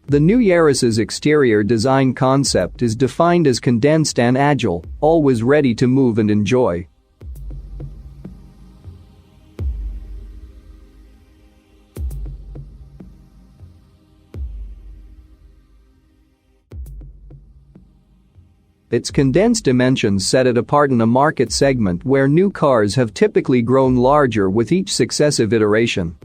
The new Yaris's exterior design concept is defined as condensed and agile, always ready to move and enjoy. Its condensed dimensions set it apart in a market segment where new cars have typically grown larger with each successive iteration.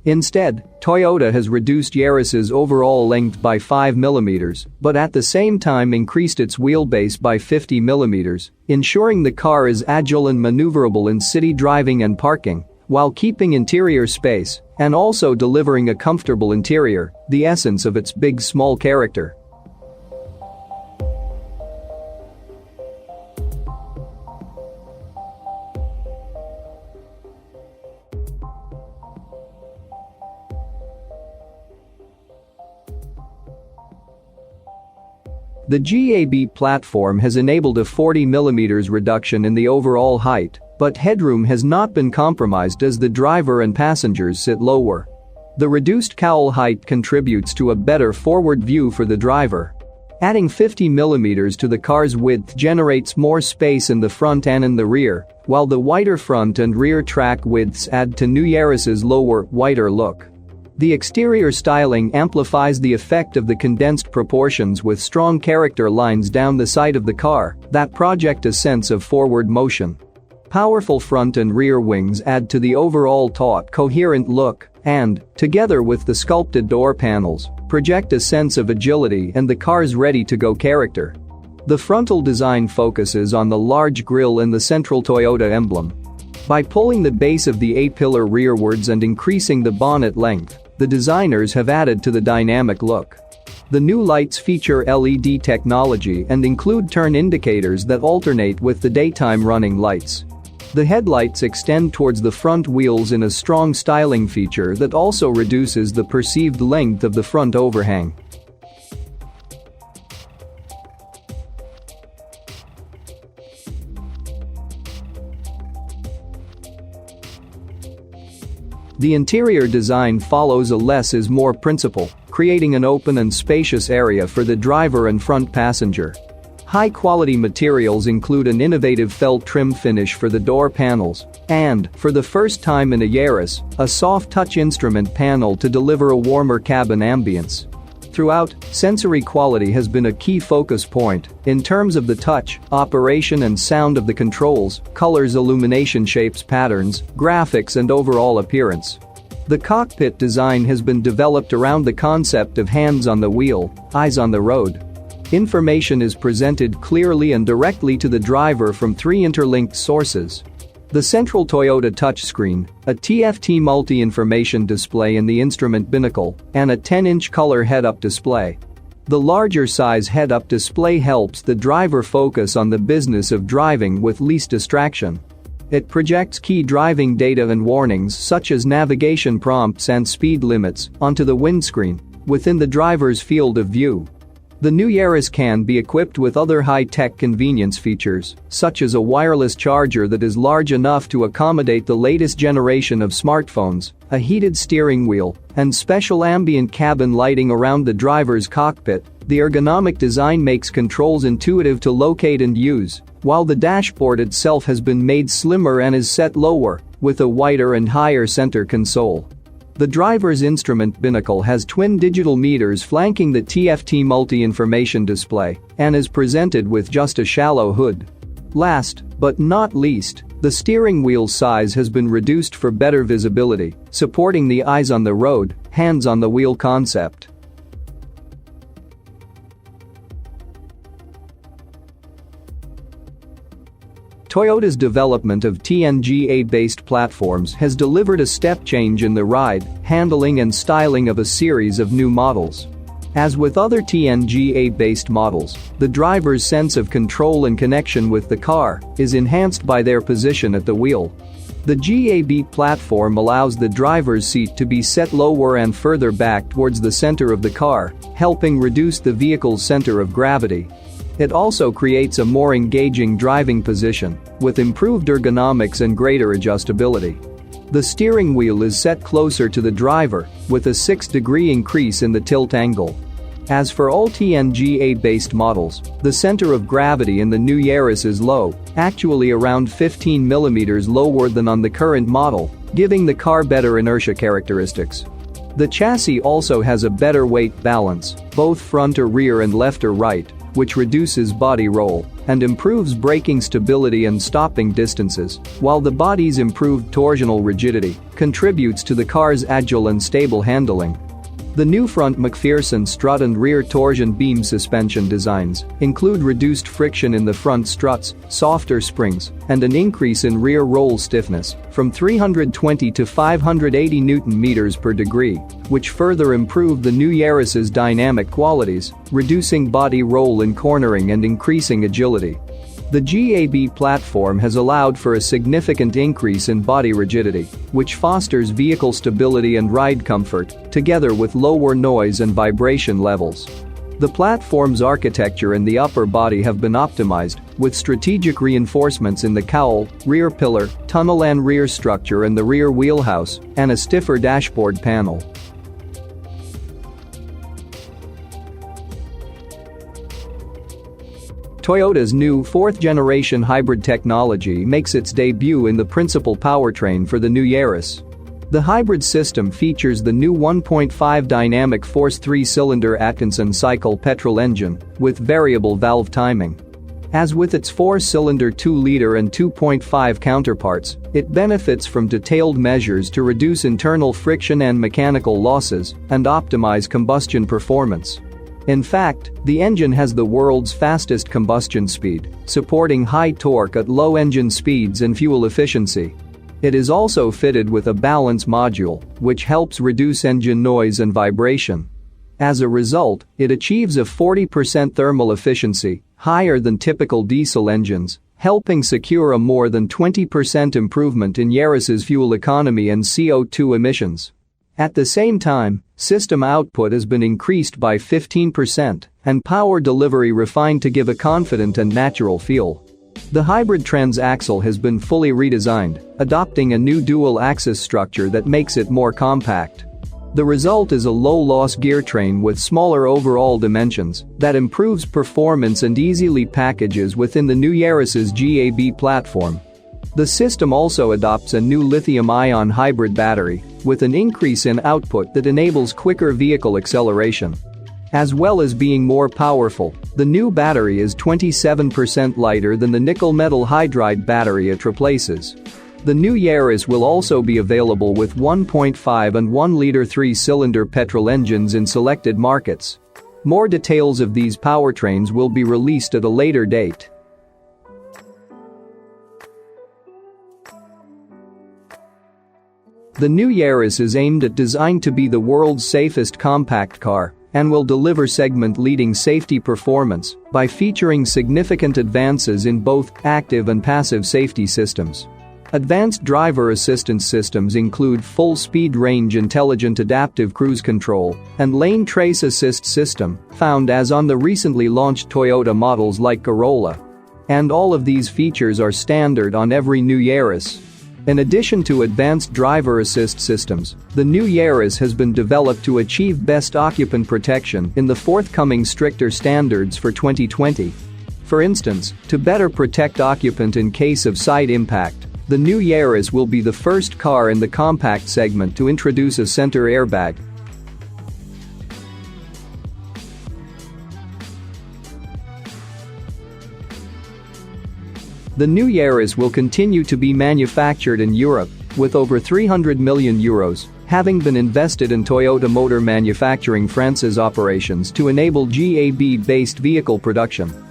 Instead, Toyota has reduced Yaris's overall length by 5 mm, but at the same time increased its wheelbase by 50 mm, ensuring the car is agile and maneuverable in city driving and parking, while keeping interior space and also delivering a comfortable interior, the essence of its big small character. The GAB platform has enabled a 40 mm reduction in the overall height, but headroom has not been compromised as the driver and passengers sit lower. The reduced cowl height contributes to a better forward view for the driver. Adding 50 mm to the car's width generates more space in the front and in the rear, while the wider front and rear track widths add to new Yaris's lower, wider look. The exterior styling amplifies the effect of the condensed proportions with strong character lines down the side of the car that project a sense of forward motion. Powerful front and rear wings add to the overall taut, coherent look and, together with the sculpted door panels, project a sense of agility and the car's ready-to-go character. The frontal design focuses on the large grille and the central Toyota emblem. By pulling the base of the A-pillar rearwards and increasing the bonnet length, the designers have added to the dynamic look. The new lights feature LED technology and include turn indicators that alternate with the daytime running lights. The headlights extend towards the front wheels in a strong styling feature that also reduces the perceived length of the front overhang. The interior design follows a less is more principle, creating an open and spacious area for the driver and front passenger. High-quality materials include an innovative felt trim finish for the door panels and, for the first time in a Yaris, a soft touch instrument panel to deliver a warmer cabin ambience. Throughout, sensory quality has been a key focus point in terms of the touch, operation and sound of the controls, colors, illumination, shapes, patterns, graphics and overall appearance. The cockpit design has been developed around the concept of hands on the wheel, eyes on the road. Information is presented clearly and directly to the driver from 3 interlinked sources. The central Toyota touchscreen, a TFT multi-information display in the instrument binnacle, and a 10-inch color head-up display. The larger size head-up display helps the driver focus on the business of driving with least distraction. It projects key driving data and warnings such as navigation prompts and speed limits onto the windscreen within the driver's field of view. The new Yaris can be equipped with other high-tech convenience features, such as a wireless charger that is large enough to accommodate the latest generation of smartphones, a heated steering wheel, and special ambient cabin lighting around the driver's cockpit. The ergonomic design makes controls intuitive to locate and use, while the dashboard itself has been made slimmer and is set lower, with a wider and higher center console. The driver's instrument binnacle has twin digital meters flanking the TFT multi-information display and is presented with just a shallow hood. Last, but not least, the steering wheel size has been reduced for better visibility, supporting the eyes on the road, hands on the wheel concept. Toyota's development of TNGA-based platforms has delivered a step change in the ride, handling and styling of a series of new models. As with other TNGA-based models, the driver's sense of control and connection with the car is enhanced by their position at the wheel. The GAB platform allows the driver's seat to be set lower and further back towards the center of the car, helping reduce the vehicle's center of gravity. It also creates a more engaging driving position, with improved ergonomics and greater adjustability. The steering wheel is set closer to the driver, with a 6-degree increase in the tilt angle. As for all TNGA-based models, the center of gravity in the new Yaris is low, actually around 15 mm lower than on the current model, giving the car better inertia characteristics. The chassis also has a better weight balance, both front or rear and left or right, which reduces body roll and improves braking stability and stopping distances, while the body's improved torsional rigidity contributes to the car's agile and stable handling. The new front McPherson strut and rear torsion beam suspension designs include reduced friction in the front struts, softer springs, and an increase in rear roll stiffness from 320 to 580 Nm per degree, which further improve the new Yaris's dynamic qualities, reducing body roll in cornering and increasing agility. The GAB platform has allowed for a significant increase in body rigidity, which fosters vehicle stability and ride comfort, together with lower noise and vibration levels. The platform's architecture and the upper body have been optimized, with strategic reinforcements in the cowl, rear pillar, tunnel and rear structure and the rear wheelhouse, and a stiffer dashboard panel. Toyota's new fourth-generation hybrid technology makes its debut in the principal powertrain for the new Yaris. The hybrid system features the new 1.5 dynamic force 3-cylinder Atkinson cycle petrol engine with variable valve timing. As with its 4-cylinder 2-liter and 2.5 counterparts, it benefits from detailed measures to reduce internal friction and mechanical losses and optimize combustion performance. In fact, the engine has the world's fastest combustion speed, supporting high torque at low engine speeds and fuel efficiency. It is also fitted with a balance module, which helps reduce engine noise and vibration. As a result, it achieves a 40% thermal efficiency, higher than typical diesel engines, helping secure a more than 20% improvement in Yaris's fuel economy and CO2 emissions. At the same time, system output has been increased by 15% and power delivery refined to give a confident and natural feel. The hybrid transaxle has been fully redesigned, adopting a new dual-axis structure that makes it more compact. The result is a low-loss gear train with smaller overall dimensions that improves performance and easily packages within the new Yaris's GAB platform. The system also adopts a new lithium-ion hybrid battery with an increase in output that enables quicker vehicle acceleration. As well as being more powerful, the new battery is 27% lighter than the nickel-metal hydride battery it replaces. The new Yaris will also be available with 1.5 and 1-liter 3-cylinder petrol engines in selected markets. More details of these powertrains will be released at a later date. The new Yaris is designed to be the world's safest compact car and will deliver segment-leading safety performance by featuring significant advances in both active and passive safety systems. Advanced driver assistance systems include full-speed range intelligent adaptive cruise control and lane trace assist system, found as on the recently launched Toyota models like Corolla. And all of these features are standard on every new Yaris. In addition to advanced driver assist systems, the new Yaris has been developed to achieve best occupant protection in the forthcoming stricter standards for 2020. For instance, to better protect occupant in case of side impact, the new Yaris will be the first car in the compact segment to introduce a center airbag. The new Yaris will continue to be manufactured in Europe, with over €300 million having been invested in Toyota Motor Manufacturing France's operations to enable GAB-based vehicle production.